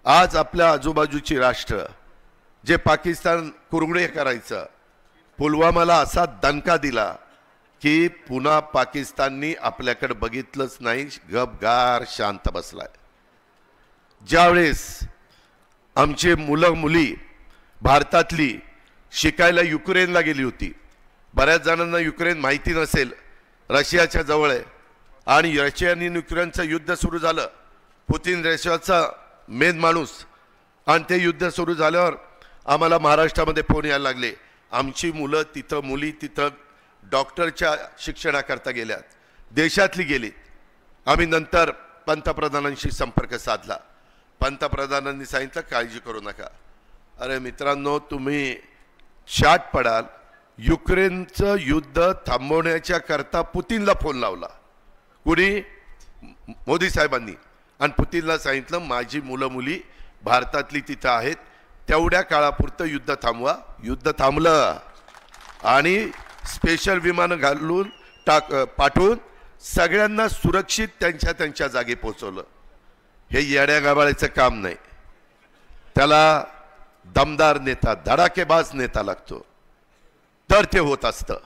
आज आपल्या आजूबाजूची राष्ट्र जे पाकिस्तान कुरघुडे करायचं, पुलवामाला असा दणका दिला की पुन्हा पाकिस्ताननी आपल्याकडे बघितलंच नाही, गपगार शांत बसलाय। ज्यावेळेस आमचे मुलं मुली भारतातली शिकायला युक्रेनला गेली होती, बऱ्याच जणांना युक्रेन माहिती नसेल, रशियाच्या जवळ आहे आणि रशिया आणि युक्रेनचं युद्ध सुरू झालं। पुतिन रशियाचा मेन माणूस आणि ते युद्ध सुरू झाल्यावर आम्हाला महाराष्ट्रामध्ये फोन यायला लागले, आमची मुलं तिथं मुली तिथं डॉक्टरच्या शिक्षणाकरता गेल्यात, देशातली गेलीत। आम्ही नंतर पंतप्रधानांशी संपर्क साधला, पंतप्रधानांनी सांगितलं काळजी करू नका। अरे मित्रांनो, तुम्ही शाट पडाल, युक्रेनचं युद्ध थांबवण्याच्या करता पुतिनला फोन लावला, कुणी? मोदी साहेबांनी, आणि पुतिनला सांगितलं माझी मुलं मुली भारतातली तिथं आहेत, तेवढ्या काळापुरतं युद्ध थांबवा। युद्ध थांबलं आणि स्पेशल विमान घालून पाठवून सगळ्यांना सुरक्षित त्यांच्या त्यांच्या जागी पोहोचवलं। हे येड्या गाबाळाचं काम नाही, त्याला दमदार नेता, धडाकेबाज नेता लागतो, तर ते होत असतं।